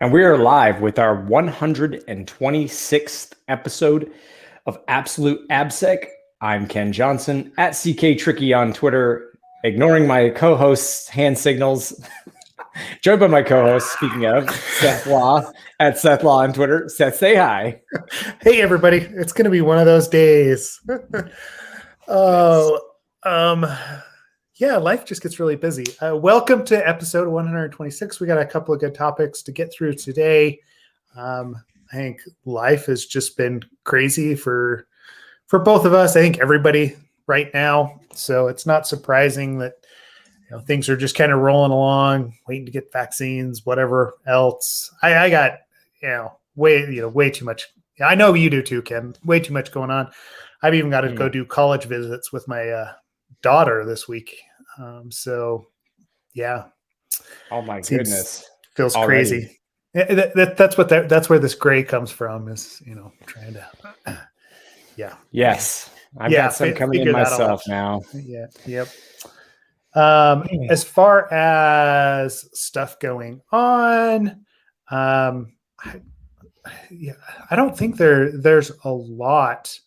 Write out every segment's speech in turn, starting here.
And we are live with our 126th episode of Absolute Apsec. I'm Ken Johnson at CK Tricky on Twitter, ignoring my co-host's hand signals. Joined by my co-host, speaking of, Seth Law at Seth Law on Twitter. Seth, say hi. Hey, everybody. It's going to be one of those days. Yeah, life just gets really busy. Welcome to episode 126. We got a couple of good topics to get through today. I think life has just been crazy for both of us. I think everybody right now. So it's not surprising that things are just kind of rolling along, waiting to get vaccines, whatever else. I got way too much. I know you do too, Ken. Way too much going on. I've even got to go do college visits with my daughter this week. So, yeah. Oh my goodness! Feels already crazy. That's where this gray comes from. Is trying to. Yeah. Yes, I've got some coming in myself now. Yeah. Yep. As far as stuff going on, I don't think there's a lot.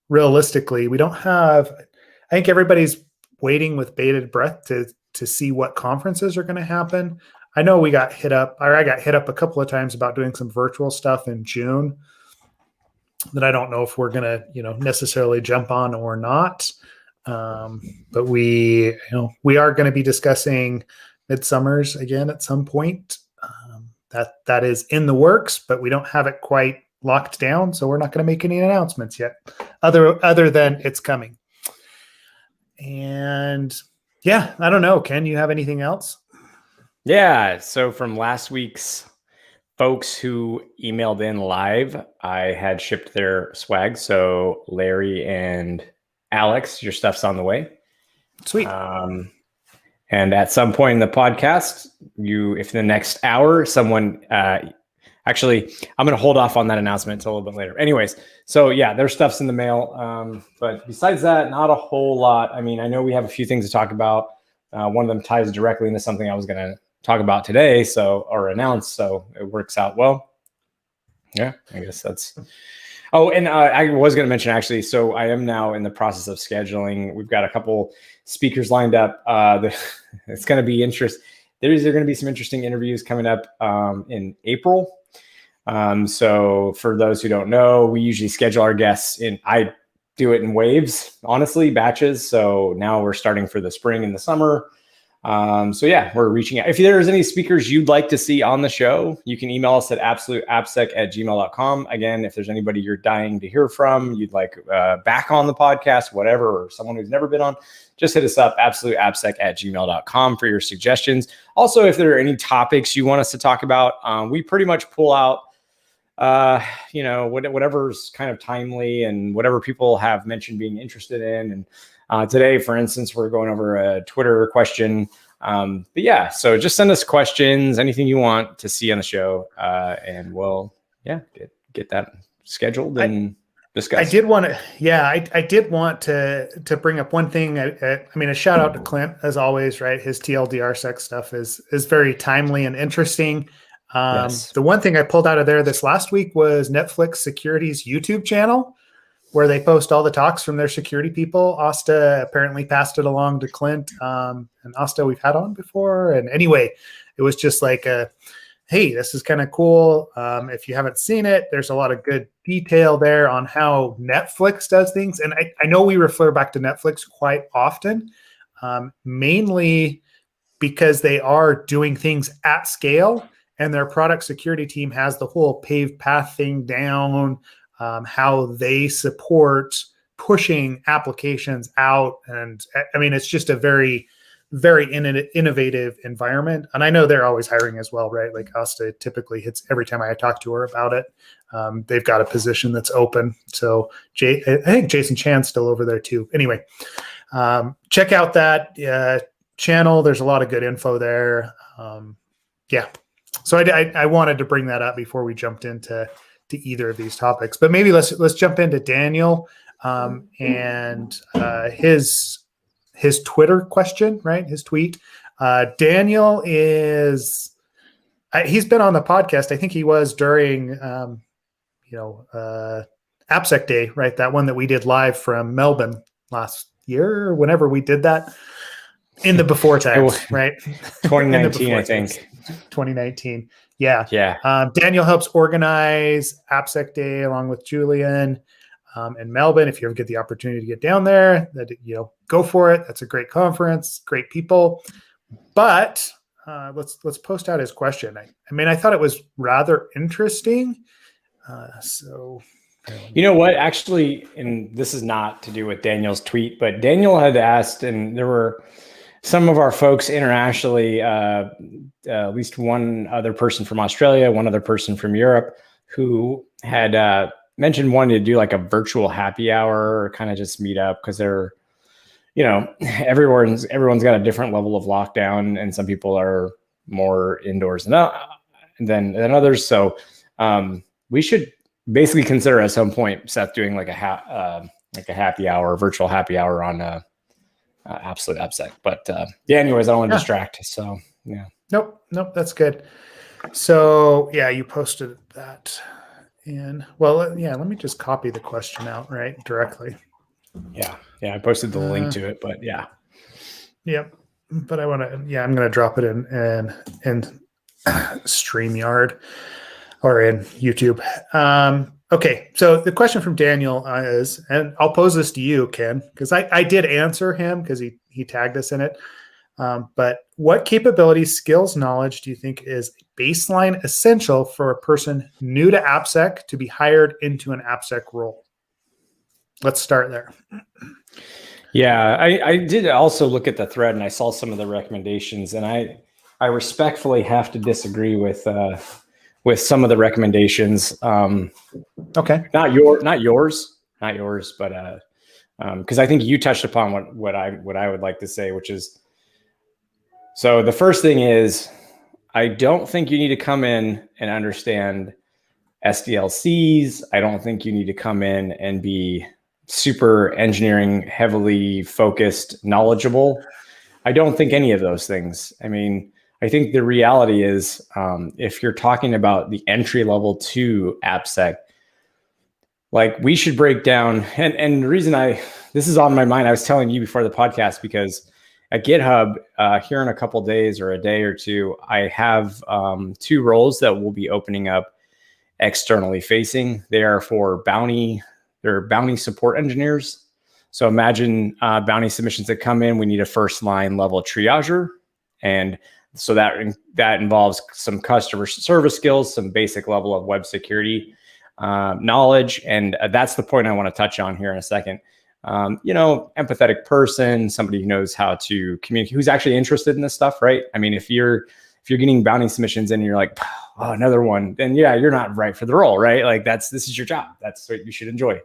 Realistically, we don't have. I think everybody's waiting with bated breath to see what conferences are going to happen. I know I got hit up a couple of times about doing some virtual stuff in June that I don't know if we're going to necessarily jump on or not. But we are going to be discussing Midsummers again at some point. That is in the works, but we don't have it quite locked down, so we're not going to make any announcements yet, other than it's coming. And yeah, I don't know. Ken, you have anything else? Yeah. So from last week's folks who emailed in live, I had shipped their swag. So Larry and Alex, your stuff's on the way. Sweet. And at some point in the podcast, if in the next hour, someone, actually, I'm going to hold off on that announcement until a little bit later. Anyways, so yeah, their stuff's in the mail. But besides that, not a whole lot. I mean, I know we have a few things to talk about. One of them ties directly into something I was going to talk about today, or announce. So it works out well. Yeah, I guess that's. Oh, and I was going to mention, actually, so I am now in the process of scheduling. We've got a couple speakers lined up. It's going to be interesting. There's going to be some interesting interviews coming up in April. So for those who don't know, we usually schedule our guests I do it in waves, honestly, batches. So now we're starting for the spring and the summer. So yeah, we're reaching out. If there's any speakers you'd like to see on the show, you can email us at absoluteapsec@gmail.com. Again, if there's anybody you're dying to hear from, you'd like back on the podcast, whatever, or someone who's never been on, just hit us up, absoluteapsec@gmail.com for your suggestions. Also, if there are any topics you want us to talk about, we pretty much pull out, whatever's kind of timely and whatever people have mentioned being interested in. And today, for instance, we're going over a Twitter question. But yeah, so just send us questions, anything you want to see on the show, and we'll get that scheduled and discuss. I did want to bring up one thing. I mean, a shout out to Clint as always, right? His TLDR sec stuff is very timely and interesting. Yes. The one thing I pulled out of there this last week was Netflix Security's YouTube channel, where they post all the talks from their security people. Asta apparently passed it along to Clint, and Asta we've had on before. And anyway, it was just like, hey, this is kind of cool. If you haven't seen it, there's a lot of good detail there on how Netflix does things. And I know we refer back to Netflix quite often, mainly because they are doing things at scale, and their product security team has the whole paved path thing down. How they support pushing applications out. And I mean, it's just a very, very innovative environment. And I know they're always hiring as well, right? Like Asta typically hits every time I talk to her about it. They've got a position that's open. So I think Jason Chan's still over there too. Anyway, check out that channel. There's a lot of good info there. Yeah. So I wanted to bring that up before we jumped into either of these topics, but maybe let's jump into Daniel and his Twitter question, right? His tweet. Daniel is He's been on the podcast. I think he was during, AppSec Day, right? That one that we did live from Melbourne last year, or whenever we did that in the before times, right? 2019, I think. 2019. Yeah. Yeah. Daniel helps organize AppSec Day along with Julian in Melbourne. If you ever get the opportunity to get down there, go for it. That's a great conference, great people. But let's post out his question. I thought it was rather interesting. You know what? Actually, and this is not to do with Daniel's tweet, but Daniel had asked, and there were some of our folks internationally, at least one other person from Australia, one other person from Europe, who had mentioned wanting to do like a virtual happy hour or kind of just meet up because they're, everyone's got a different level of lockdown, and some people are more indoors than others. So we should basically consider at some point, Seth, doing like a happy hour, virtual happy hour on Absolute Apsec. But anyways, I don't want to distract. So yeah. Nope, that's good. So yeah, you posted that in. Well, let me just copy the question out directly. Yeah, I posted the link to it, but yeah. Yep, but I'm gonna drop it in StreamYard or in YouTube. Okay, so the question from Daniel is, and I'll pose this to you, Ken, because I did answer him because he tagged us in it. But what capabilities, skills, knowledge do you think is baseline essential for a person new to AppSec to be hired into an AppSec role? Let's start there. Yeah, I did also look at the thread and I saw some of the recommendations, and I respectfully have to disagree with some of the recommendations. Okay, not yours, but because I think you touched upon what I would like to say, which is, so the first thing is, I don't think you need to come in and understand SDLCs. I don't think you need to come in and be super engineering heavily focused, knowledgeable. I don't think any of those things. I think the reality is, if you're talking about the entry level to AppSec, like we should break down, and the reason this is on my mind, I was telling you before the podcast, because at GitHub, here in a couple days or a day or two, I have 2 roles that will be opening up externally facing. They are for they're bounty support engineers. So imagine bounty submissions that come in, we need a first line level triager. And so that involves some customer service skills, some basic level of web security knowledge. And that's the point I want to touch on here in a second. Empathetic person, somebody who knows how to communicate, who's actually interested in this stuff, right? If you're getting bounty submissions and you're like, oh, another one, then yeah, you're not right for the role, right? Like this is your job. That's what you should enjoy,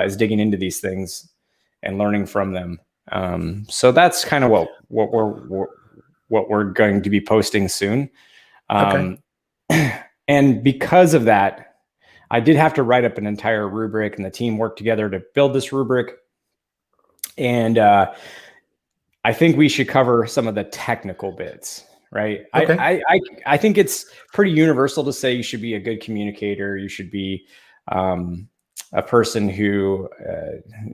is digging into these things and learning from them. So that's kind of what we're going to be posting soon. Okay. And because of that, I did have to write up an entire rubric, and the team worked together to build this rubric. And I think we should cover some of the technical bits, right? Okay. I think it's pretty universal to say you should be a good communicator. You should be a person who,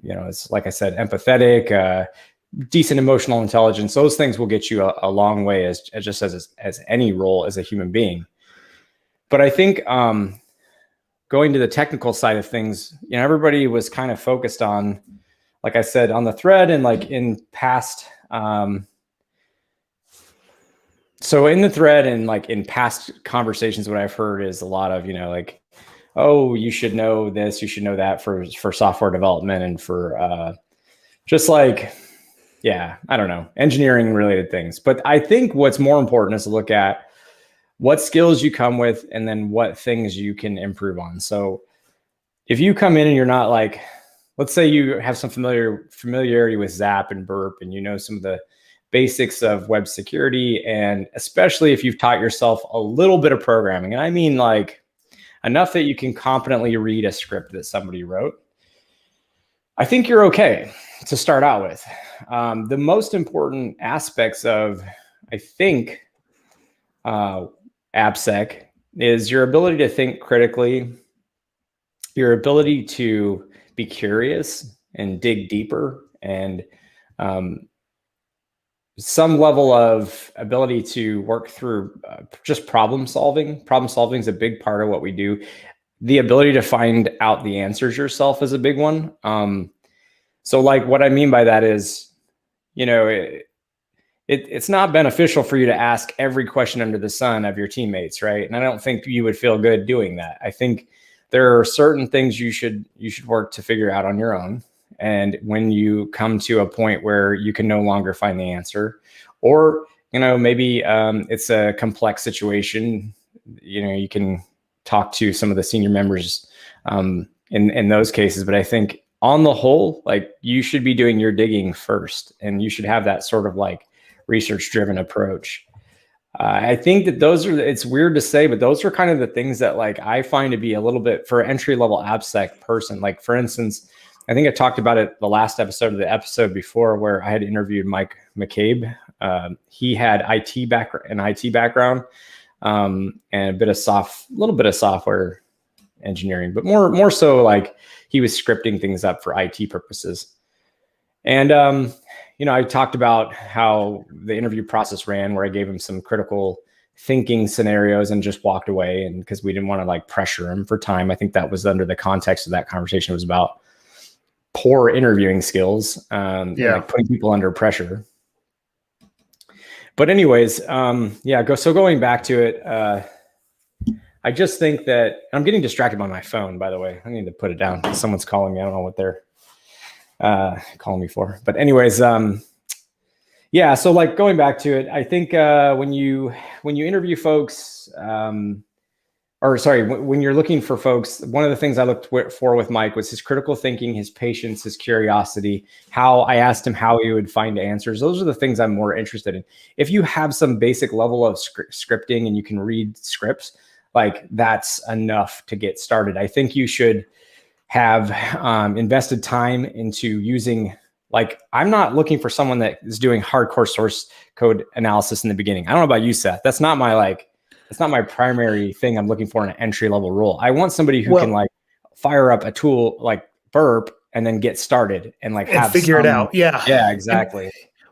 is, like I said, empathetic, decent emotional intelligence. Those things will get you a long way as any role as a human being. But I think going to the technical side of things, everybody was kind of focused on, like I said, on the thread and like in past. So in the thread and like in past conversations, what I've heard is a lot of, oh, you should know this, you should know that for software development and for just like, yeah, I don't know, engineering related things. But I think what's more important is to look at what skills you come with and then what things you can improve on. So if you come in and you're not like, let's say you have some familiarity with Zap and Burp, and some of the basics of web security, and especially if you've taught yourself a little bit of programming, and I mean like enough that you can competently read a script that somebody wrote, I think you're okay to start out with. The most important aspects of, I think, AppSec is your ability to think critically, your ability to be curious and dig deeper, and some level of ability to work through just problem solving. Problem solving is a big part of what we do. The ability to find out the answers yourself is a big one. So like what I mean by that is, you know, it's not beneficial for you to ask every question under the sun of your teammates, right? And I don't think you would feel good doing that. I think there are certain things you should work to figure out on your own. And when you come to a point where you can no longer find the answer, or, you know, maybe it's a complex situation, you know, you can talk to some of the senior members in those cases. But I think on the whole, like, you should be doing your digging first, and you should have that sort of like research-driven approach. I think that those are, it's weird to say, but those are kind of the things that like I find to be a little bit for entry-level AppSec person. Like, for instance, I think I talked about it the last episode of the episode before, where I had interviewed Mike McCabe. He had an IT background, and a little bit of software engineering, but more so like he was scripting things up for IT purposes. And you know, I talked about how the interview process ran, where I gave him some critical thinking scenarios and just walked away, and because we didn't want to like pressure him for time. I think that was under the context of that conversation. It was about poor interviewing skills, like putting people under pressure. But anyways, going back to it, I just think that I'm getting distracted by my phone, by the way. I need to put it down. Someone's calling me. I don't know what they're calling me for. But anyways, so like going back to it, I think when you interview folks, when you're looking for folks, one of the things I looked for with Mike was his critical thinking, his patience, his curiosity, how I asked him how he would find answers. Those are the things I'm more interested in. If you have some basic level of scripting and you can read scripts, like, that's enough to get started. I think you should have invested time into using, like, I'm not looking for someone that is doing hardcore source code analysis in the beginning. I don't know about you, Seth. That's not my primary thing I'm looking for in an entry-level role. I want somebody who can like fire up a tool like Burp and then get started and like have figure it out. Yeah, exactly.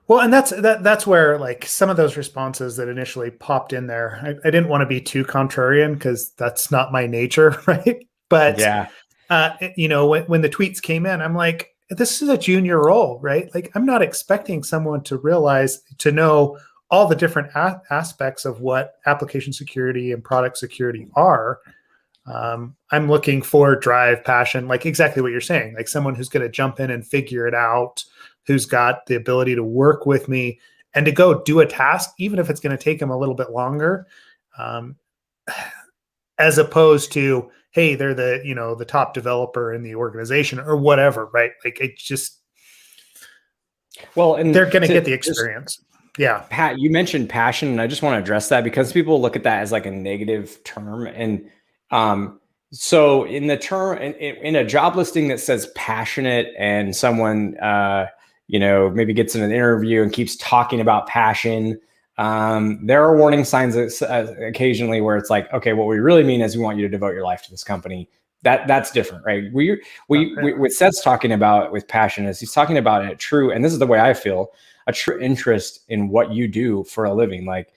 And that's where like some of those responses that initially popped in there, I didn't want to be too contrarian because that's not my nature, right? But you know, when the tweets came in, I'm like, this is a junior role, right? Like, I'm not expecting someone to know all the different aspects of what application security and product security are. I'm looking for drive, passion, like exactly what you're saying, like someone who's going to jump in and figure it out, who's got the ability to work with me and to go do a task, even if it's going to take them a little bit longer, as opposed to, hey, they're the top developer in the organization or whatever, right? Like, it just, and they're going to get the experience. Yeah. Pat, you mentioned passion, and I just want to address that because people look at that as like a negative term. And so in the term, in a job listing that says passionate, and someone, maybe gets in an interview and keeps talking about passion, there are warning signs occasionally where it's like, okay, what we really mean is we want you to devote your life to this company. That's different, right? What Seth's talking about with passion is he's talking about a true, and this is the way I feel, a true interest in what you do for a living. Like,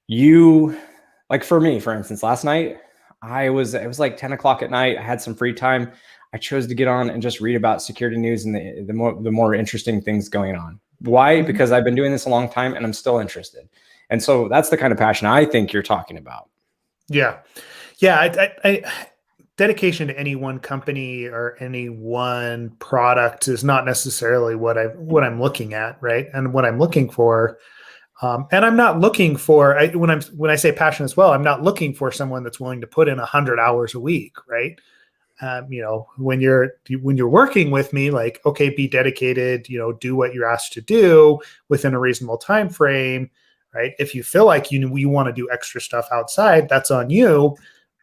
for me, for instance, last night, it was like 10 o'clock at night. I had some free time. I chose to get on and just read about security news and the more interesting things going on. Why? Mm-hmm. Because I've been doing this a long time and I'm still interested. And so that's the kind of passion I think you're talking about. Yeah. Yeah. I dedication to any one company or any one product is not necessarily what I'm looking at, right? And what I'm looking for, and I'm not looking for, when I say passion as well, I'm not looking for someone that's willing to put in 100 hours a week, right? When you're working with me, like, okay, be dedicated, do what you're asked to do within a reasonable time frame, right? If you feel like you want to do extra stuff outside, that's on you,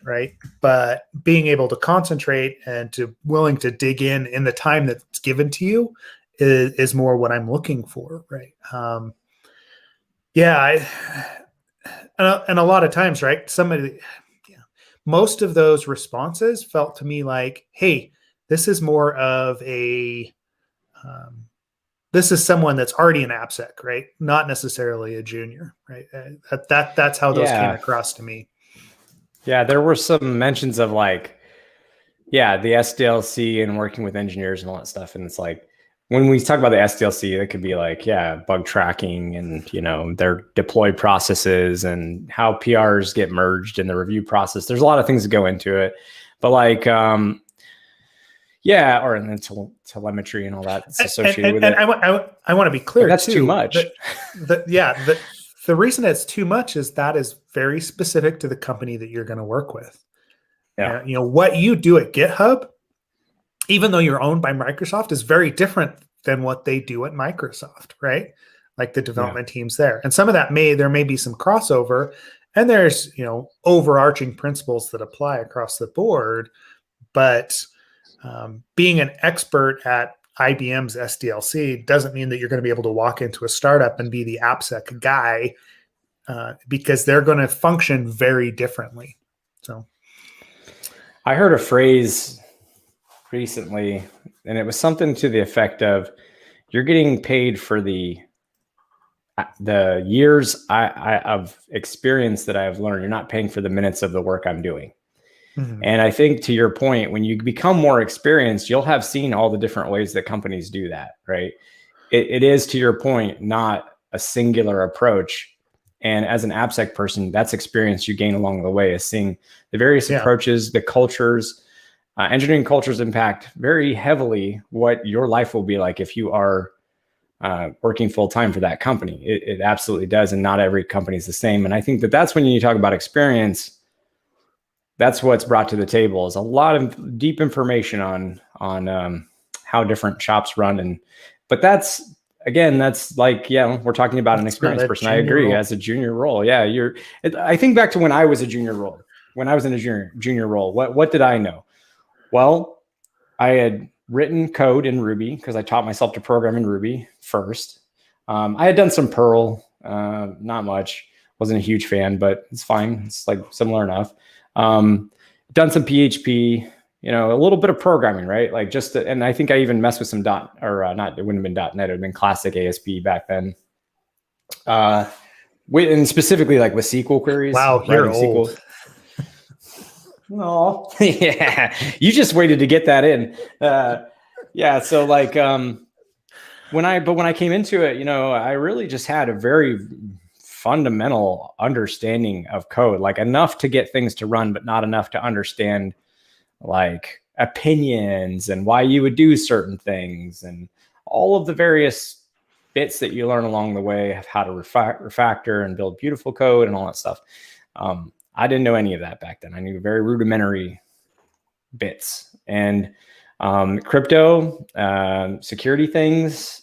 right? But being able to concentrate and willing to dig in the time that's given to you is more what I'm looking for, right? and a lot of times, right? Most of those responses felt to me like, hey, this is more of a, this is someone that's already an AppSec, right? Not necessarily a junior, right? That's how those came across to me. Yeah, there were some mentions of like, yeah, the SDLC and working with engineers and all that stuff. And it's like, when we talk about the SDLC, it could be like, yeah, bug tracking and, you know, their deploy processes and how PRs get merged in the review process. There's a lot of things that go into it. But like, yeah, or and then telemetry and all that's associated with it. And I want to be clear, but that's too, too much. The reason it's too much is that is very specific to the company that you're going to work with. Yeah. You know, what you do at GitHub, even though you're owned by Microsoft, is very different than what they do at Microsoft, right? Like the development teams there. And some of that there may be some crossover, and there's, you know, overarching principles that apply across the board. But being an expert at IBM's SDLC doesn't mean that you're going to be able to walk into a startup and be the AppSec guy, because they're going to function very differently. So I heard a phrase recently, and it was something to the effect of, you're getting paid for the years of experience that I've learned. You're not paying for the minutes of the work I'm doing. Mm-hmm. And I think, to your point, when you become more experienced, you'll have seen all the different ways that companies do that, right? It is, to your point, not a singular approach. And as an AppSec person, that's experience you gain along the way, is seeing the various approaches, the cultures. Engineering cultures impact very heavily what your life will be like if you are working full time for that company. It absolutely does. And not every company is the same. And I think that's when you talk about experience, that's what's brought to the table, is a lot of deep information on how different shops run. But that's like, we're talking about an experienced person. I agree. Role. As a junior role. Yeah. I think back to when I was a junior role, when I was in a junior role, what did I know? Well, I had written code in Ruby because I taught myself to program in Ruby first. I had done some Perl, not much. Wasn't a huge fan, but it's fine. It's like similar enough. Done some PHP, you know, a little bit of programming, right? Like and I think I even messed with some it wouldn't have been .NET. It would have been classic ASP back then. And specifically like with SQL queries. Wow, you're old. SQL. Oh, yeah. You just waited to get that in. So like, when I came into it, you know, I really just had a very fundamental understanding of code, like enough to get things to run, but not enough to understand like opinions and why you would do certain things and all of the various bits that you learn along the way of how to refactor and build beautiful code and all that stuff. I didn't know any of that back then. I knew very rudimentary bits and crypto, security things.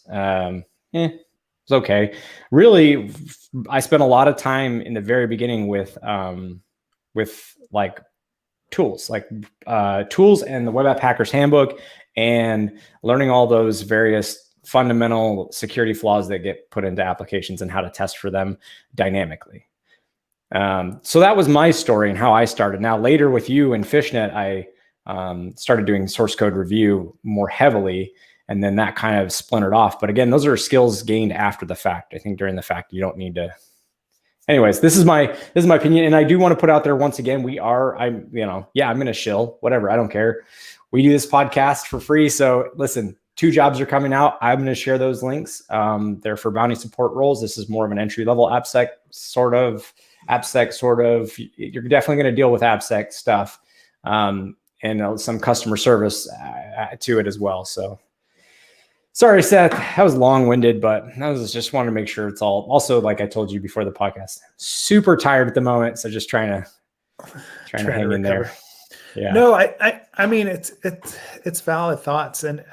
It's okay. Really, I spent a lot of time in the very beginning with like tools and the Web App Hacker's Handbook, and learning all those various fundamental security flaws that get put into applications and how to test for them dynamically. So that was my story and how I started. Now later with you and Fishnet, I started doing source code review more heavily, and then that kind of splintered off. But again, those are skills gained after the fact. I think during the fact, you don't need to. Anyways, this is my opinion, and I do want to put out there once again, I'm going to shill, whatever. I don't care. We do this podcast for free. So listen, 2 jobs are coming out. I'm going to share those links. They're for bounty support roles. This is more of an entry level AppSec sort of. You're definitely going to deal with AppSec stuff, and some customer service to it as well. So sorry, Seth, that was long-winded, but I was just wanting to make sure it's all. Also, like I told you before the podcast, super tired at the moment, so just trying to hang in there. Yeah. No, I mean it's valid thoughts, and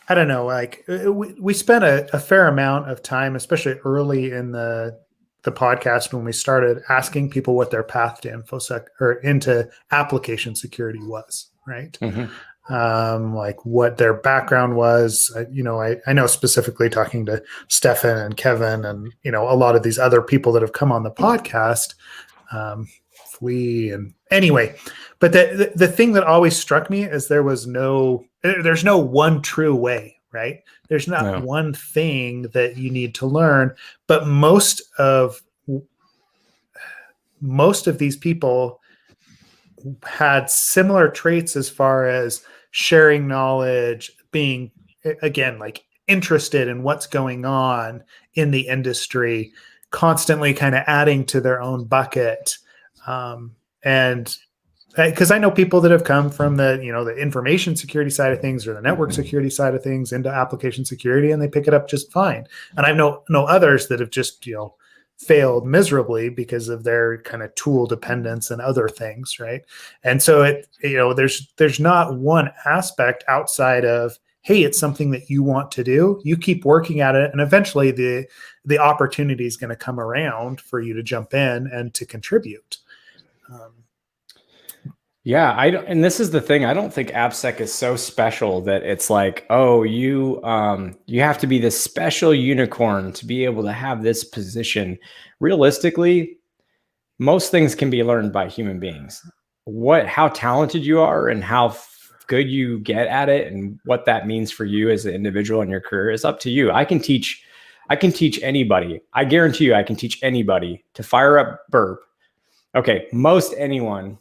I don't know. Like we spent a fair amount of time, especially early in the podcast when we started, asking people what their path to InfoSec or into application security was, right? Mm-hmm. like what their background was. I know specifically talking to Stefan and Kevin and, a lot of these other people that have come on the podcast, Flea and anyway, but the thing that always struck me is there's no one true way, right? There's not one thing that you need to learn, but most of these people had similar traits as far as sharing knowledge, being, again, like interested in what's going on in the industry, constantly kind of adding to their own bucket. And because I know people that have come from the information security side of things or the network security side of things into application security, and they pick it up just fine. And I know others that have just, failed miserably because of their kind of tool dependence and other things, right? And so there's not one aspect outside of, hey, it's something that you want to do. You keep working at it, and eventually the opportunity is going to come around for you to jump in and to contribute. And this is the thing. I don't think AppSec is so special that it's like, oh, you have to be this special unicorn to be able to have this position. Realistically, most things can be learned by human beings. How talented you are and how good you get at it and what that means for you as an individual in your career is up to you. I can teach anybody. I guarantee you I can teach anybody to fire up Burp. Okay, most anyone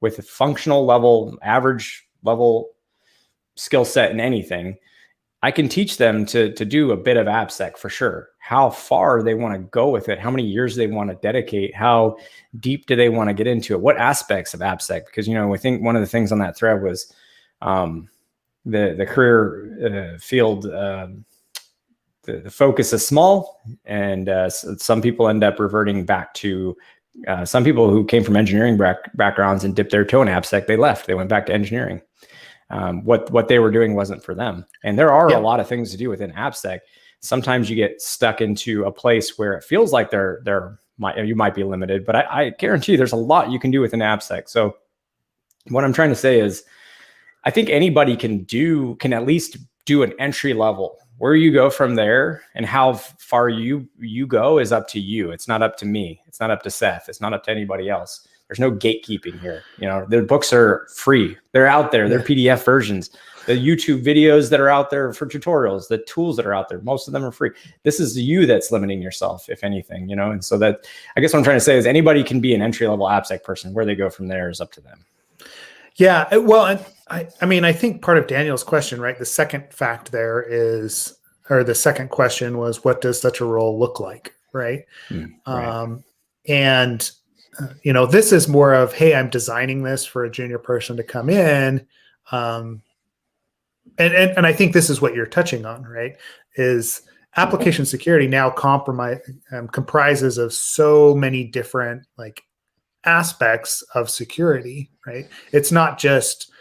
with a functional level, average level skill set in anything, I can teach them to do a bit of AppSec for sure. How far they want to go with it, how many years they want to dedicate, how deep do they want to get into it, what aspects of AppSec? Because, I think one of the things on that thread was the career field, the focus is small, and some people end up reverting back to some people who came from engineering backgrounds and dipped their toe in AppSec. They went back to engineering. What they were doing wasn't for them. And there are a lot of things to do within AppSec. Sometimes you get stuck into a place where it feels like you might be limited, but I guarantee you there's a lot you can do within AppSec. So what I'm trying to say is, I think anybody can at least do an entry level. Where you go from there and how far you go is up to you. It's not up to me. It's not up to Seth. It's not up to anybody else. There's no gatekeeping here. The books are free. They're out there. They're PDF versions. The YouTube videos that are out there for tutorials, the tools that are out there, most of them are free. This is you that's limiting yourself, if anything, And so that, I guess what I'm trying to say is anybody can be an entry-level AppSec person. Where they go from there is up to them. Yeah, well, and I think part of Daniel's question, right? The second fact there is, or the second question was, what does such a role look like, right? Right. And this is more of, hey, I'm designing this for a junior person to come in, and I think this is what you're touching on, right? Is application security now comprises of so many different aspects of security, right? It's not just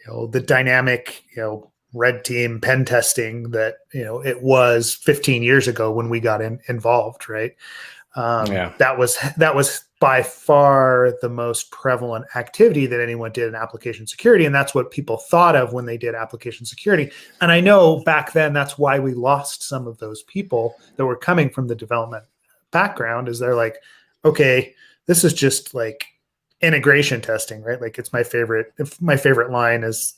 the dynamic red team pen testing that it was 15 years ago when we got involved, right? That was by far the most prevalent activity that anyone did in application security, and that's what people thought of when they did application security. And I know back then that's why we lost some of those people that were coming from the development background, is they're like, okay, this is just like integration testing, right? Like it's my favorite line is,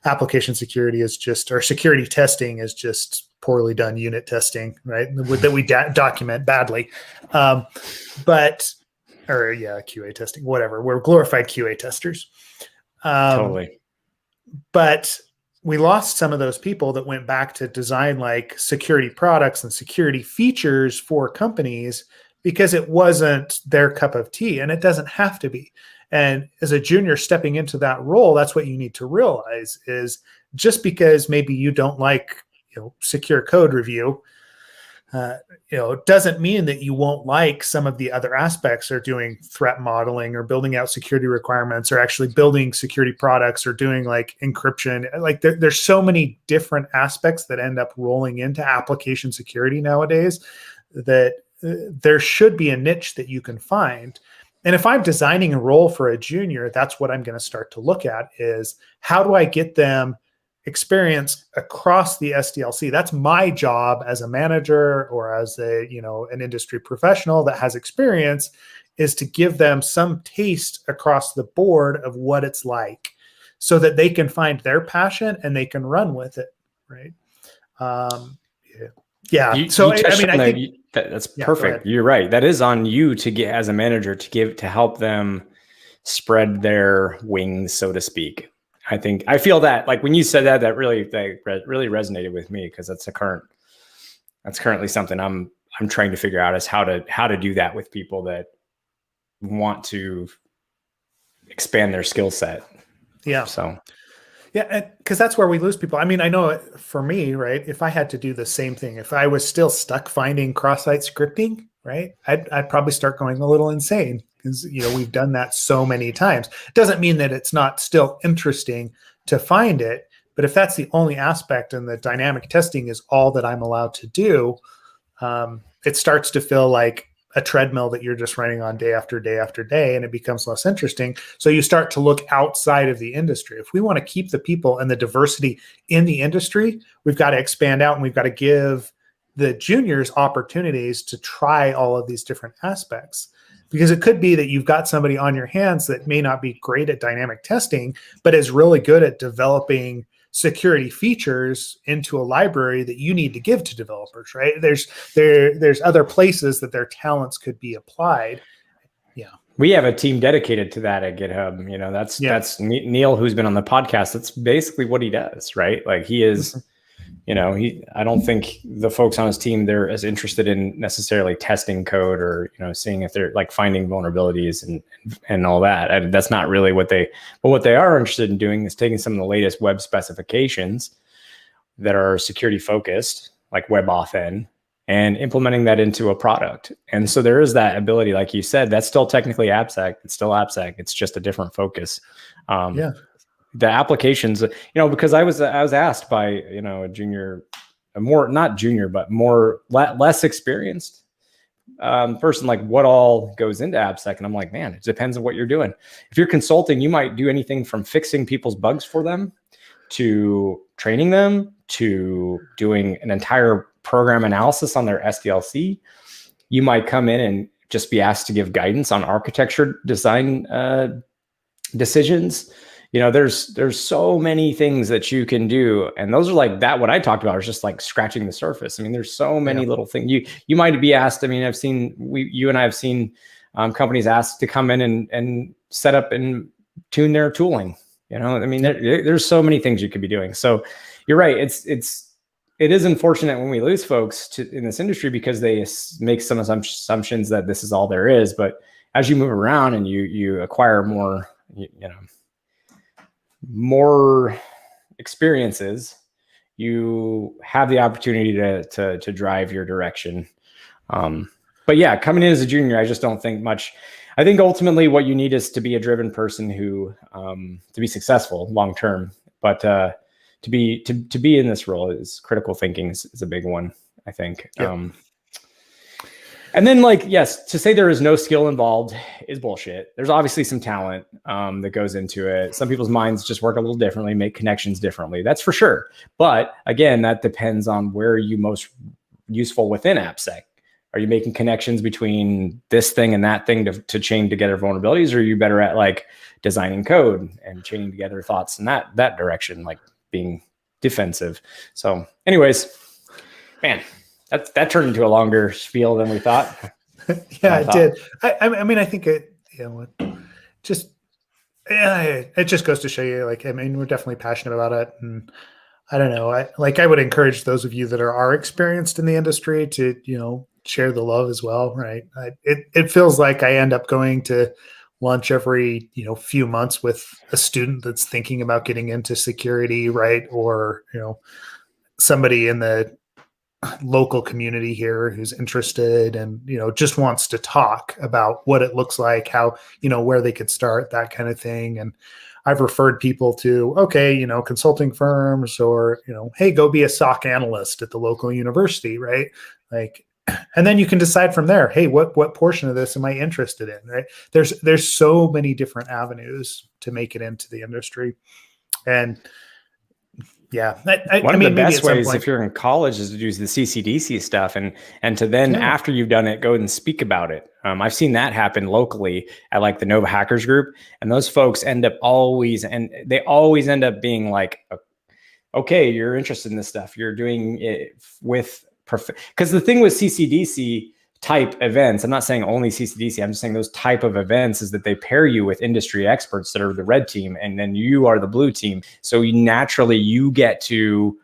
application security is just, or security testing is just poorly done unit testing, right? That we document badly. QA testing, whatever. We're glorified QA testers. Totally. But we lost some of those people that went back to design like security products and security features for companies because it wasn't their cup of tea, and it doesn't have to be. And as a junior stepping into that role, that's what you need to realize is just because maybe you don't like, secure code review, doesn't mean that you won't like some of the other aspects, or doing threat modeling, or building out security requirements, or actually building security products, or doing like encryption. Like there's so many different aspects that end up rolling into application security nowadays that there should be a niche that you can find. And if I'm designing a role for a junior, that's what I'm going to start to look at is how do I get them experience across the SDLC? That's my job as a manager or as a, an industry professional that has experience, is to give them some taste across the board of what it's like so that they can find their passion and they can run with it. Right. Yeah. You So, I touched mean, on I think that's perfect. You're right. That is on you to get as a manager to help them spread their wings, so to speak. I feel that like when you said that really resonated with me because that's currently something I'm trying to figure out is how to do that with people that want to expand their skill set. Yeah. So. Yeah, because that's where we lose people. I mean, I know for me, right, if I had to do the same thing, if I was still stuck finding cross-site scripting, right, I'd probably start going a little insane because, we've done that so many times. It doesn't mean that it's not still interesting to find it, but if that's the only aspect and the dynamic testing is all that I'm allowed to do, it starts to feel like a treadmill that you're just running on day after day after day, and it becomes less interesting. So you start to look outside of the industry. If we want to keep the people and the diversity in the industry, we've got to expand out and we've got to give the juniors opportunities to try all of these different aspects. Because it could be that you've got somebody on your hands that may not be great at dynamic testing, but is really good at developing security features into a library that you need to give to developers, right? There's other places that their talents could be applied. Yeah. We have a team dedicated to that at GitHub. That's Neil, who's been on the podcast. That's basically what he does, right? Like he is, I don't think the folks on his team, they're as interested in necessarily testing code or, seeing if they're like finding vulnerabilities and all that. That's not really what they are interested in doing is taking some of the latest web specifications that are security focused, like WebAuthn, and implementing that into a product. And so there is that ability, like you said, that's still technically AppSec. It's still AppSec. It's just a different focus. The applications, because I was asked by, a junior, not junior, but less experienced person, like what all goes into AppSec. And I'm like, man, it depends on what you're doing. If you're consulting, you might do anything from fixing people's bugs for them to training them to doing an entire program analysis on their SDLC. You might come in and just be asked to give guidance on architecture design decisions. There's so many things that you can do. And those are like that. What I talked about is just like scratching the surface. I mean, there's so many little things you might be asked. I mean, you and I have seen companies asked to come in and set up and tune their tooling. I mean, there's so many things you could be doing. So you're right. It is unfortunate when we lose folks in this industry because they make some assumptions that this is all there is. But as you move around and you acquire more, more experiences, you have the opportunity to drive your direction. But yeah, coming in as a junior, I just don't think much. I think ultimately what you need is to be a driven person who, to be successful long term, but to be in this role is critical thinking is a big one, I think. Yep. And then yes, to say there is no skill involved is bullshit. There's obviously some talent that goes into it. Some people's minds just work a little differently, make connections differently. That's for sure. But again, that depends on where you most useful within AppSec. Are you making connections between this thing and that thing to chain together vulnerabilities? Or are you better at designing code and chaining together thoughts in that direction, like being defensive? So anyways, man, that turned into a longer spiel than we thought. Yeah, it did. I mean, I think it just goes to show you, we're definitely passionate about it. And I don't know, I would encourage those of you that are experienced in the industry to, share the love as well. Right. It feels like I end up going to lunch every, few months with a student that's thinking about getting into security. Right. Or, somebody in the local community here who's interested and, just wants to talk about what it looks like, how, where they could start, that kind of thing. And I've referred people to, consulting firms or, hey, go be a SOC analyst at the local university, right? And then you can decide from there, hey, what portion of this am I interested in, right? There's so many different avenues to make it into the industry. And yeah, One of the best ways if you're in college is to do the CCDC stuff and to then after you've done it, go and speak about it. I've seen that happen locally at like the Nova Hackers group, and those folks end up always end up being like, okay, you're interested in this stuff. You're doing it with because the thing with CCDC type events, I'm not saying only CCDC, I'm just saying those type of events is that they pair you with industry experts that are the red team, and then you are the blue team. So you get to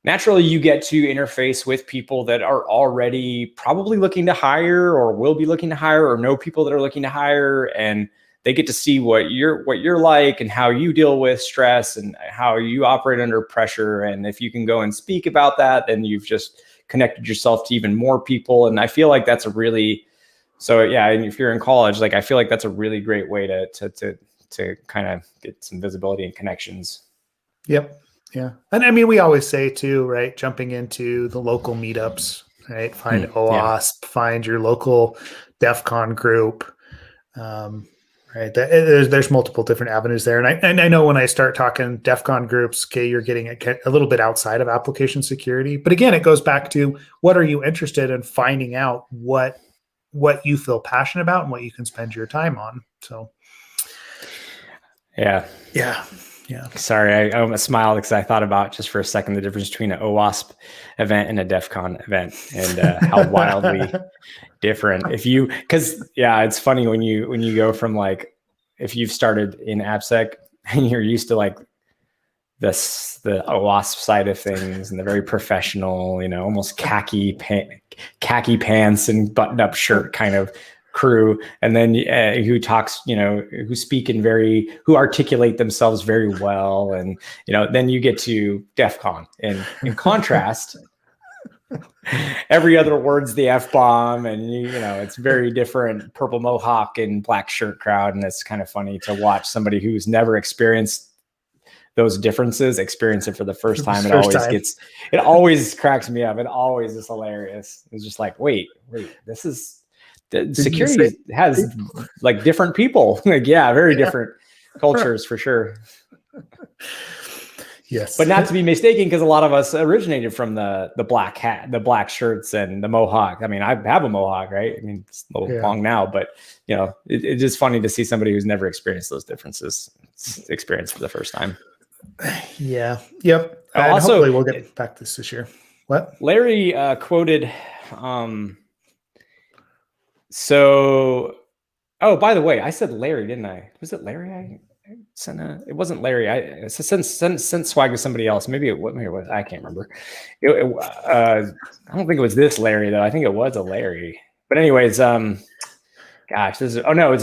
interface with people that are already probably looking to hire or will be looking to hire or know people that are looking to hire, and they get to see what you're like and how you deal with stress and how you operate under pressure. And if you can go and speak about that, then you've just connected yourself to even more people. And I feel like that's and if you're in college, like I feel like that's a really great way to kind of get some visibility and connections. Yep. Yeah. And I mean, we always say too, right? Jumping into the local meetups, right? Find Wasp, find your local DEF CON group. Right. There's multiple different avenues there. And I know when I start talking DEF CON groups, okay, you're getting a little bit outside of application security. But again, it goes back to what are you interested in finding out what you feel passionate about and what you can spend your time on. So yeah. Sorry, I almost smiled because I thought about just for a second the difference between an OWASP event and a DEF CON event and how wildly different. It's funny when you go from like, if you've started in AppSec and you're used to like the OWASP side of things and the very professional, almost khaki pants and buttoned up shirt kind of crew, and then who talks, who articulate themselves very well, and then you get to DEF CON, and in contrast, every other word's the F-bomb, and it's very different purple mohawk and black shirt crowd, and it's kind of funny to watch somebody who's never experienced those differences experience it for the first time. It always cracks me up. It always is hilarious. It's just like, wait, this is. Security has like different people, very different cultures for sure. Yes, but not to be mistaken, because a lot of us originated from the black hat, the black shirts, and the mohawk. I mean, I have a mohawk, right? I mean, it's a little long now, but it's just funny to see somebody who's never experienced those differences experience for the first time. Yeah. Yep. And also, hopefully we'll get back to this year. What? Larry quoted. By the way, I said Larry, didn't I? Was it Larry? It wasn't Larry. I sent swag to somebody else. Maybe it was. I can't remember. I don't think it was this Larry though. I think it was a Larry. But anyways, it's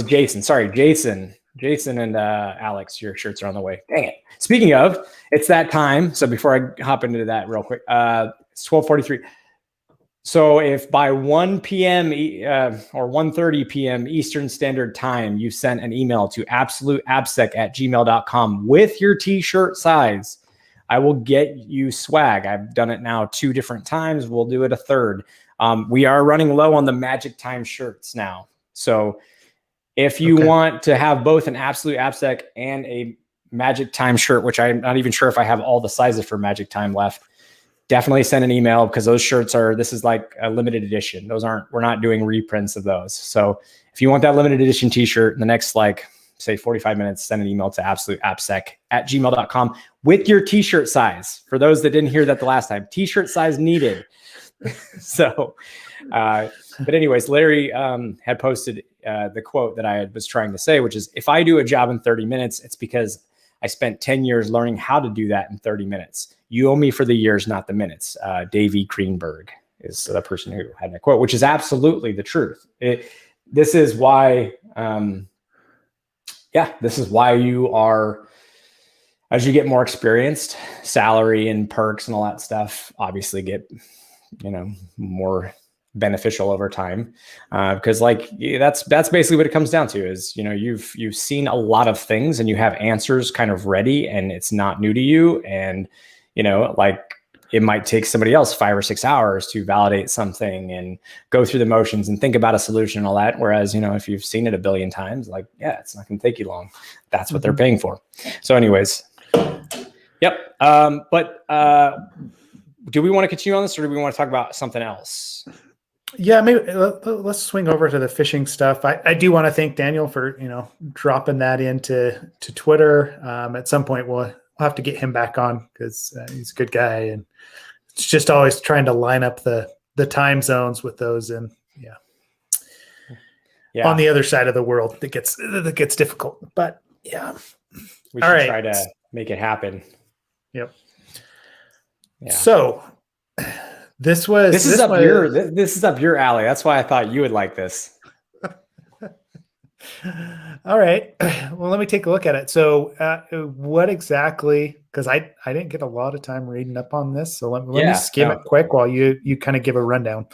Jason. Sorry, Jason. Jason and Alex, your shirts are on the way. Dang it. Speaking of, it's that time. So before I hop into that real quick, it's 12:43. So if by 1 p.m. Or 1:30 p.m. Eastern Standard Time, you sent an email to absoluteapsec@gmail.com with your t-shirt size, I will get you swag. I've done it now 2 different times. We'll do it a third. We are running low on the Magic Time shirts now. So if you want to have both an Absolute AppSec and a Magic Time shirt, which I'm not even sure if I have all the sizes for Magic Time left, definitely send an email, because those shirts this is like a limited edition. We're not doing reprints of those. So if you want that limited edition t-shirt in the next, say 45 minutes, send an email to absoluteapsec@gmail.com with your t-shirt size. For those that didn't hear that the last time, t-shirt size needed. So, but anyways, Larry had posted the quote that I was trying to say, which is, if I do a job in 30 minutes, it's because I spent 10 years learning how to do that in 30 minutes. You owe me for the years, not the minutes. Davey Greenberg is the person who had that quote, which is absolutely the truth. This is why, this is why you are, as you get more experienced, salary and perks and all that stuff obviously get, more beneficial over time, because that's basically what it comes down to is, you've seen a lot of things and you have answers kind of ready, and it's not new to you. And it might take somebody else 5 or 6 hours to validate something and go through the motions and think about a solution and all that. Whereas, if you've seen it a billion times, like, yeah, it's not going to take you long. That's what they're paying for. So anyways, yep. But do we want to continue on this, or do we want to talk about something else? Yeah, maybe let's swing over to the phishing stuff. I do want to thank Daniel for dropping that into Twitter. At some point, we'll have to get him back on because he's a good guy, and it's just always trying to line up the time zones with those, and on the other side of the world that gets difficult. But yeah, we should try to make it happen. Yep. Yeah. So this is up your alley. That's why I thought you would like this. All right. Well, let me take a look at it. So what exactly, because I didn't get a lot of time reading up on this. So let me skim it quick while you kind of give a rundown.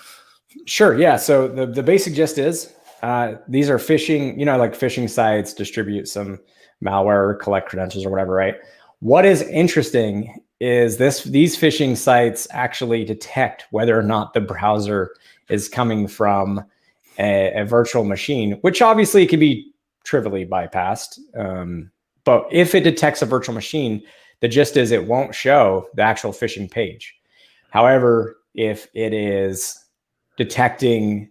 Sure. Yeah. So the basic gist is these are phishing, like phishing sites distribute some malware or collect credentials or whatever, right? What is interesting is these phishing sites actually detect whether or not the browser is coming from a virtual machine, which obviously can be trivially bypassed. But if it detects a virtual machine, the gist is it won't show the actual phishing page. However, if it is detecting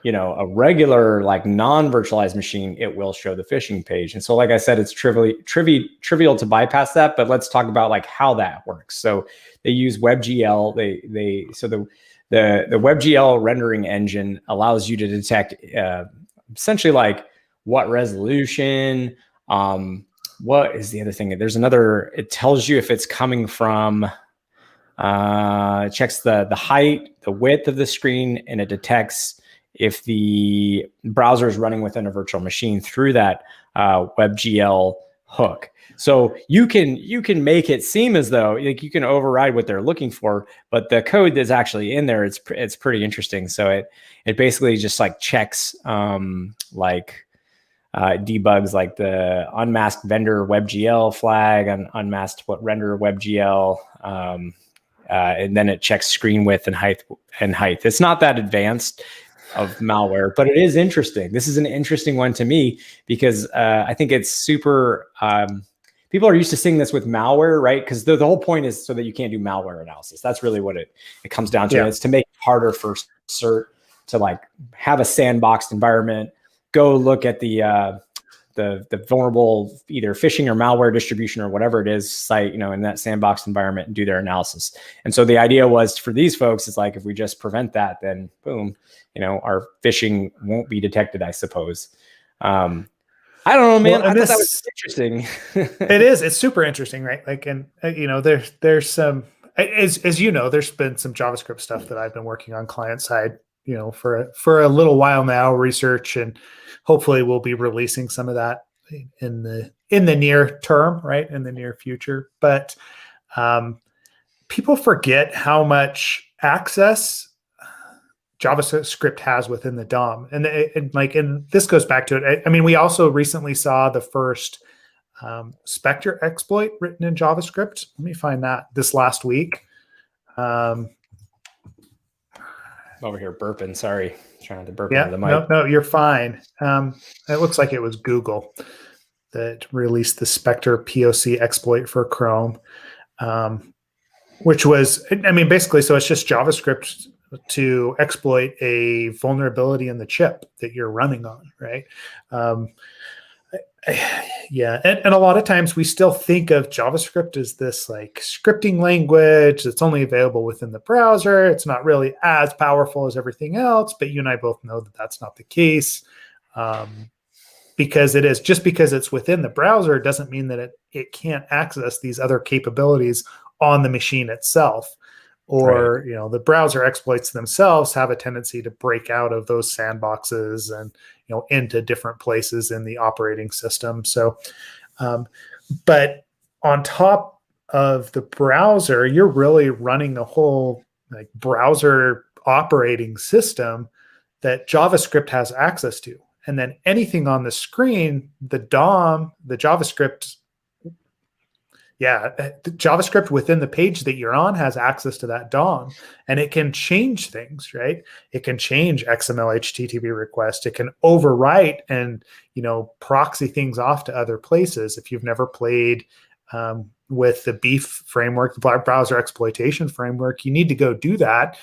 a regular, like non-virtualized machine, it will show the phishing page. And so, like I said, it's trivial to bypass that, but let's talk about like how that works. So they use WebGL. The WebGL rendering engine allows you to detect essentially like what resolution, what is the other thing? It tells you if it's coming from, it checks the height, the width of the screen, and it detects if the browser is running within a virtual machine through that WebGL hook. So you can make it seem as though like you can override what they're looking for, but the code that's actually in there, it's pretty interesting. So it basically just like checks debugs like the unmasked vendor WebGL flag and unmasked render WebGL, and then it checks screen width and height. It's not that advanced of malware, but it is interesting. This is an interesting one to me because I think it's super. People are used to seeing this with malware, right? Because the whole point is so that you can't do malware analysis. That's really what it comes down to. Yeah. It's to make it harder for CERT to like have a sandboxed environment. Go look at the vulnerable either phishing or malware distribution or whatever it is site, in that sandboxed environment and do their analysis. And so the idea was for these folks, it's like if we just prevent that, then boom, our phishing won't be detected, I suppose. I don't know, man. I thought that was interesting. It is. It's super interesting, right? Like, and there's some, as there's been some JavaScript stuff that I've been working on client side, for a little while now, research, and hopefully we'll be releasing some of that in the near term, right? In the near future. But people forget how much access JavaScript has within the DOM. And this goes back to it. I mean, we also recently saw the first Specter exploit written in JavaScript. Let me find that this last week. Over here burping. Sorry. Trying to burp into the mic. No, you're fine. It looks like it was Google that released the Specter POC exploit for Chrome, which was, basically, so it's just JavaScript to exploit a vulnerability in the chip that you're running on, right? Yeah, and a lot of times we still think of JavaScript as this like scripting language that's only available within the browser. It's not really as powerful as everything else, but you and I both know that that's not the case, because it is. Just because it's within the browser doesn't mean that it can't access these other capabilities on the machine itself. Or, right. The browser exploits themselves have a tendency to break out of those sandboxes and, into different places in the operating system. So, but on top of the browser, you're really running a whole like browser operating system that JavaScript has access to. And then anything on the screen, the DOM, the JavaScript Yeah, the JavaScript within the page that you're on has access to that DOM, and it can change things, right? It can change XML HTTP requests. It can overwrite and proxy things off to other places. If you've never played with the Beef framework, the browser exploitation framework, you need to go do that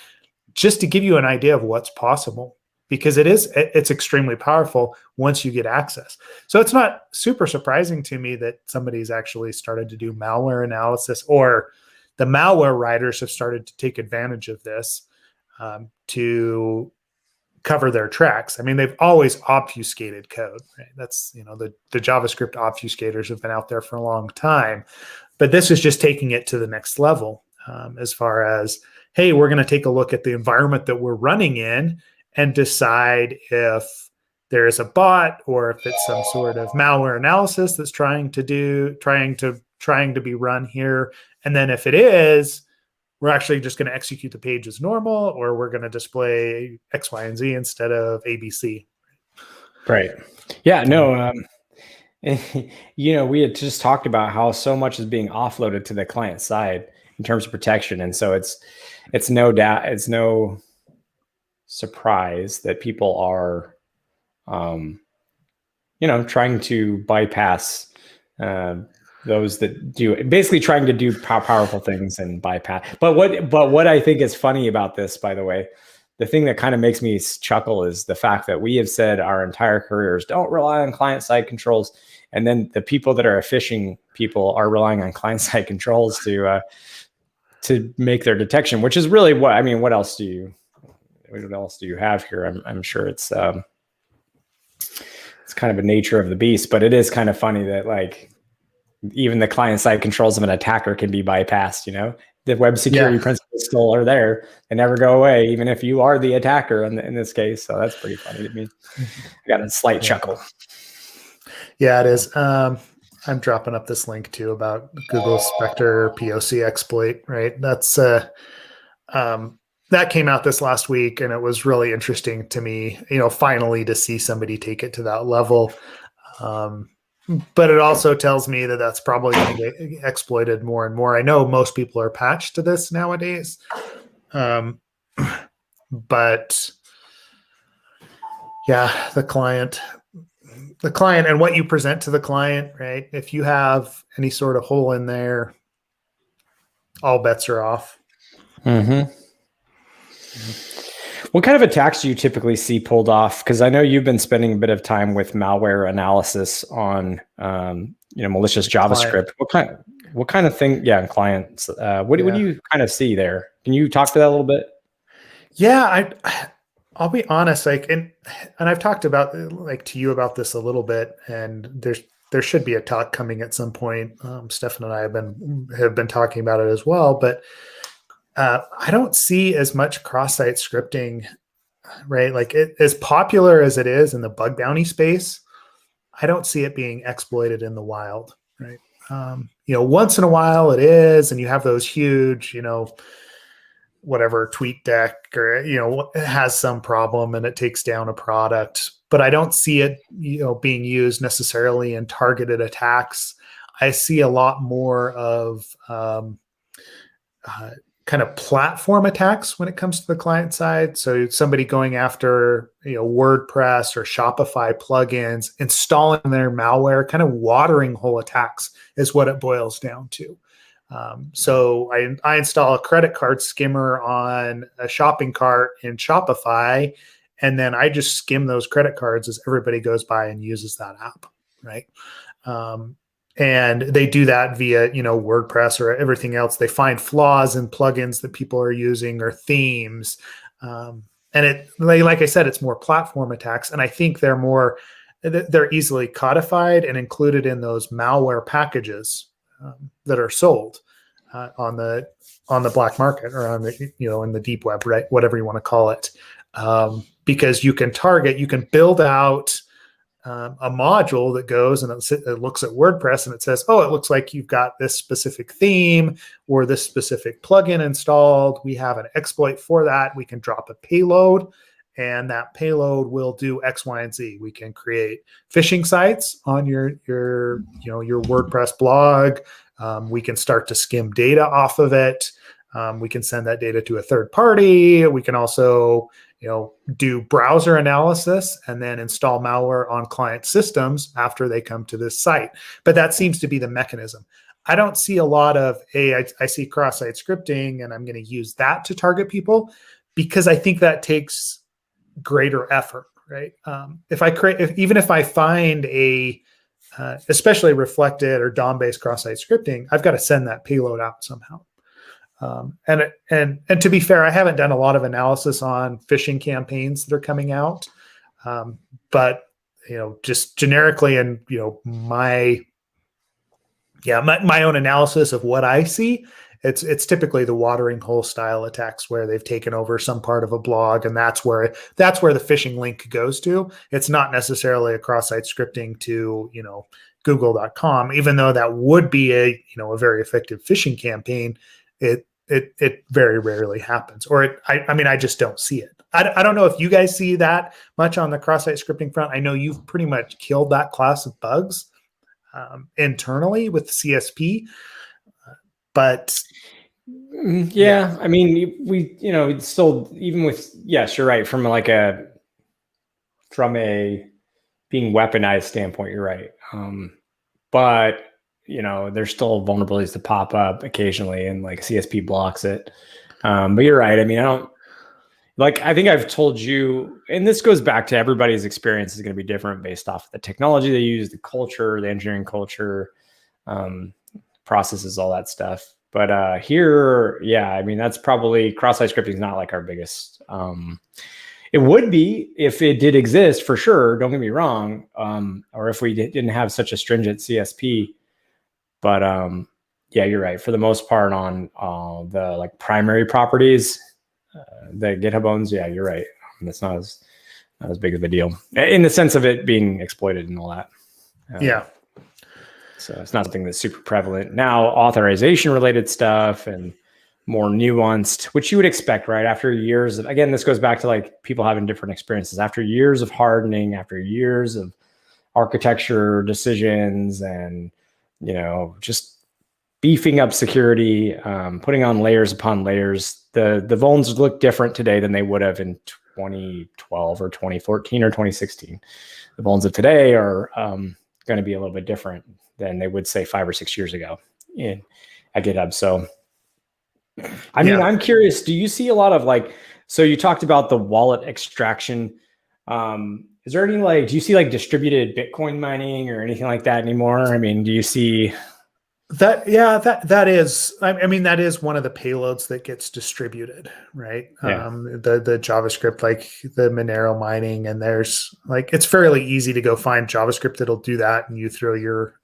just to give you an idea of what's possible, because it's extremely powerful once you get access. So it's not super surprising to me that somebody's actually started to do malware analysis, or the malware writers have started to take advantage of this to cover their tracks. I mean, they've always obfuscated code, right? That's, the JavaScript obfuscators have been out there for a long time, but this is just taking it to the next level as far as, hey, we're going to take a look at the environment that we're running in and decide if there is a bot or if it's some sort of malware analysis that's trying to be run here. And then if it is, we're actually just going to execute the page as normal, or we're going to display X, Y, and Z instead of ABC. Right. Yeah, no, we had just talked about how so much is being offloaded to the client side in terms of protection. And so it's no surprise that people are, trying to bypass those that do, basically trying to do powerful things and bypass. But what I think is funny about this, by the way, the thing that kind of makes me chuckle is the fact that we have said our entire careers, don't rely on client-side controls. And then the people that are phishing people are relying on client-side controls to make their detection, which is really what else do you have here? I'm sure it's kind of a nature of the beast, but it is kind of funny that like even the client-side controls of an attacker can be bypassed. The web security principles still are there; they never go away, even if you are the attacker in this case. So that's pretty funny to me. I got a slight chuckle. Yeah, it is. I'm dropping up this link too about Google Specter POC exploit. Right, that's that came out this last week, and it was really interesting to me. Finally to see somebody take it to that level. But it also tells me that that's probably going to get exploited more and more. I know most people are patched to this nowadays, but yeah, the client and what you present to the client, right? If you have any sort of hole in there, all bets are off. Mm-hmm. What kind of attacks do you typically see pulled off? Because I know you've been spending a bit of time with malware analysis on, malicious JavaScript. What kind of thing? Yeah, clients. What do you kind of see there? Can you talk to that a little bit? Yeah, I'll be honest. And I've talked about to you about this a little bit, and there should be a talk coming at some point. Stefan and I have been talking about it as well, but. I don't see as much cross-site scripting, right? As popular as it is in the bug bounty space, I don't see it being exploited in the wild, right? Once in a while it is, and you have those huge, whatever tweet deck or, it has some problem and it takes down a product, but I don't see it, being used necessarily in targeted attacks. I see a lot more of, kind of platform attacks when it comes to the client side. So somebody going after, WordPress or Shopify plugins, installing their malware, kind of watering hole attacks is what it boils down to. So I install a credit card skimmer on a shopping cart in Shopify, and then I just skim those credit cards as everybody goes by and uses that app, right? And they do that via, WordPress or everything else. They find flaws in plugins that people are using or themes. And like I said, it's more platform attacks. And I think they're easily codified and included in those malware packages that are sold on the black market or on the, in the deep web, right? Whatever you want to call it. Because you can build out a module that goes and it looks at WordPress and it says, oh, it looks like you've got this specific theme or this specific plugin installed. We have an exploit for that. We can drop a payload, and that payload will do X, Y, and Z. We can create phishing sites on your WordPress blog, We can start to skim data off of it. We can send that data to a third party. We can also, do browser analysis and then install malware on client systems after they come to this site. But that seems to be the mechanism. I don't see a lot of, I see cross-site scripting and I'm going to use that to target people, because I think that takes greater effort, right? Even if I find especially reflected or DOM-based cross-site scripting, I've got to send that payload out somehow. And to be fair, I haven't done a lot of analysis on phishing campaigns that are coming out, but just generically, and my own analysis of what I see, it's typically the watering hole style attacks where they've taken over some part of a blog, and that's where the phishing link goes to. It's not necessarily a cross-site scripting to Google.com, even though that would be a very effective phishing campaign. It very rarely happens, or I just don't see it. I don't know if you guys see that much on the cross-site scripting front. I know you've pretty much killed that class of bugs internally with CSP, but yeah. I mean, we it's still, even with, yes, you're right, from a being weaponized standpoint, you're right. But there's still vulnerabilities that pop up occasionally, and CSP blocks it. But you're right. I mean, I think I've told you, and this goes back to everybody's experience is going to be different based off of the technology they use, the culture, the engineering culture, processes, all that stuff. But here, yeah, I mean, that's probably, cross-site scripting is not our biggest. It would be if it did exist, for sure. Don't get me wrong. Or if we didn't have such a stringent CSP. But yeah, you're right. For the most part, on the primary properties that GitHub owns, yeah, you're right. That's not as big of a deal in the sense of it being exploited and all that. Yeah. So it's not something that's super prevalent now. Authorization related stuff and more nuanced, which you would expect, right? After years of, again, this goes back to people having different experiences. After years of hardening, after years of architecture decisions, and just beefing up security, putting on layers upon layers. The vulns look different today than they would have in 2012 or 2014 or 2016. The vulns of today are going to be a little bit different than they would, say, 5 or 6 years ago at GitHub. So, I mean, I'm curious, do you see a lot of so you talked about the wallet extraction. Is there any do you see distributed Bitcoin mining or anything like that anymore? I mean, do you see that? Yeah, that is, I mean, that is one of the payloads that gets distributed, right? Yeah. The JavaScript, the Monero mining, and there's it's fairly easy to go find JavaScript that'll do that, and you throw your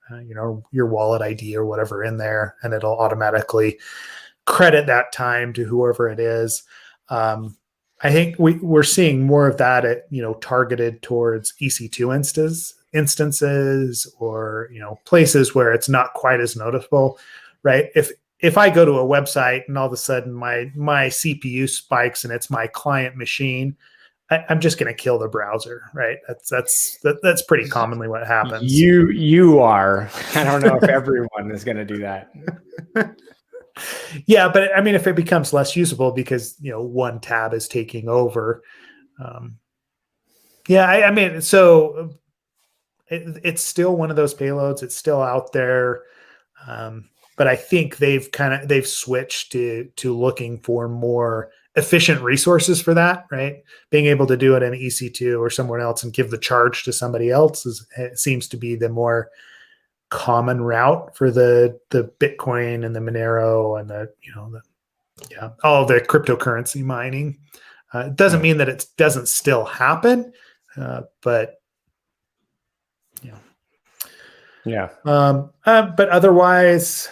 your wallet ID or whatever in there, and it'll automatically credit that time to whoever it is. I think we're seeing more of that targeted towards EC2 instances, or places where it's not quite as noticeable, right? If I go to a website and all of a sudden my CPU spikes and it's my client machine, I'm just going to kill the browser, right? That's pretty commonly what happens. You are. I don't know if everyone is going to do that. Yeah, but I mean, if it becomes less usable because one tab is taking over, I mean, so it's still one of those payloads. It's still out there, but I think they've switched to looking for more efficient resources for that, right? Being able to do it in EC2 or somewhere else and give the charge to somebody else it seems to be the more common route for the Bitcoin and the Monero and all the cryptocurrency mining. It doesn't mean that it doesn't still happen, but but otherwise,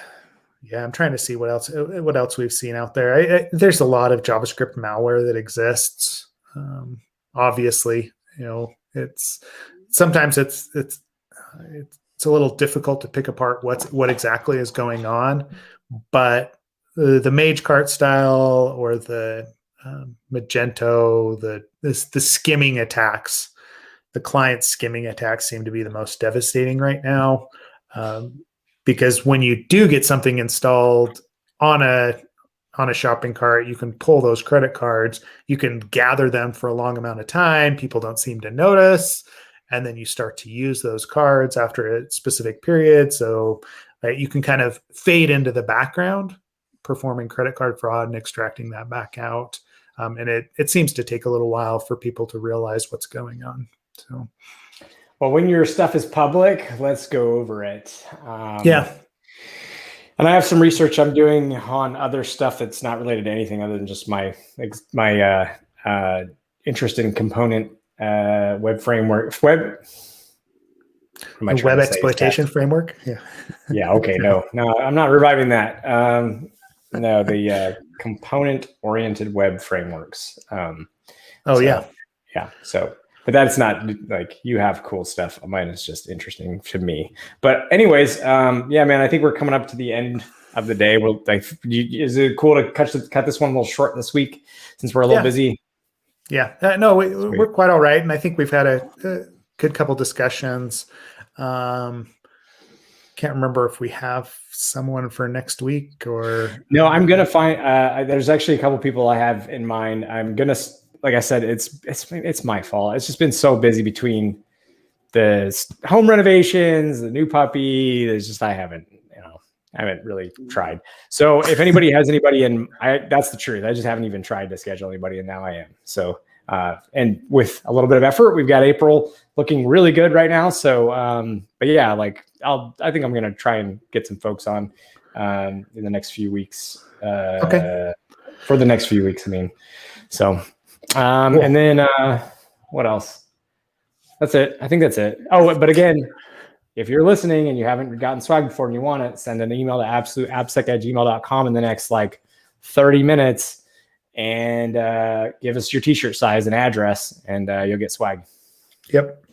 I'm trying to see what else we've seen out there. There's a lot of JavaScript malware that exists. Obviously, it's sometimes it's a little difficult to pick apart what exactly is going on, but the Mage Cart style or the Magento, the skimming attacks, the client skimming attacks seem to be the most devastating right now. because when you do get something installed on a shopping cart, you can pull those credit cards, you can gather them for a long amount of time. People don't seem to notice. And then you start to use those cards after a specific period. So you can kind of fade into the background, performing credit card fraud and extracting that back out. And it seems to take a little while for people to realize what's going on. So, well, when your stuff is public, let's go over it. Yeah. And I have some research I'm doing on other stuff that's not related to anything other than just my interest in component web framework. Web exploitation framework. Yeah. Yeah. Okay. No, I'm not reviving that. No, the component-oriented web frameworks. Yeah. So, but that's not like you have cool stuff. Mine is just interesting to me. But anyways, yeah, man, I think we're coming up to the end of the day. We'll is it cool to cut this one a little short this week since we're a little busy? Yeah. No, we're quite all right, and I think we've had a good couple discussions. Can't remember if we have someone for next week or no. I'm gonna find. There's actually a couple people I have in mind. I'm gonna, like I said, it's my fault. It's just been so busy between the home renovations, the new puppy. There's just I haven't really tried. So if anybody has anybody that's the truth. I just haven't even tried to schedule anybody, and now I am. So and with a little bit of effort, we've got April looking really good right now. So but yeah, like I think I'm gonna try and get some folks on in the next few weeks. Okay. For the next few weeks, I mean. So cool. And then what else? That's it. I think that's it. Oh, but again, if you're listening and you haven't gotten swag before and you want it, send an email to absoluteapsec@gmail.com in the next 30 minutes and give us your t-shirt size and address, and you'll get swag. Yep.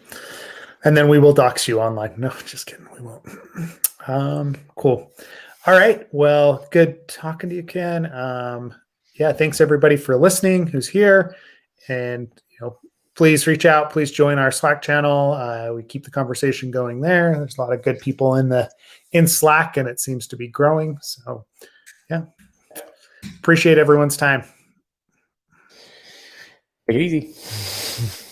And then we will dox you online. No, just kidding. We won't. Cool. All right. Well, good talking to you, Ken. Yeah, thanks everybody for listening who's here. And please reach out. Please join our Slack channel. We keep the conversation going there. There's a lot of good people in Slack, and it seems to be growing. So, yeah, appreciate everyone's time. Take it easy.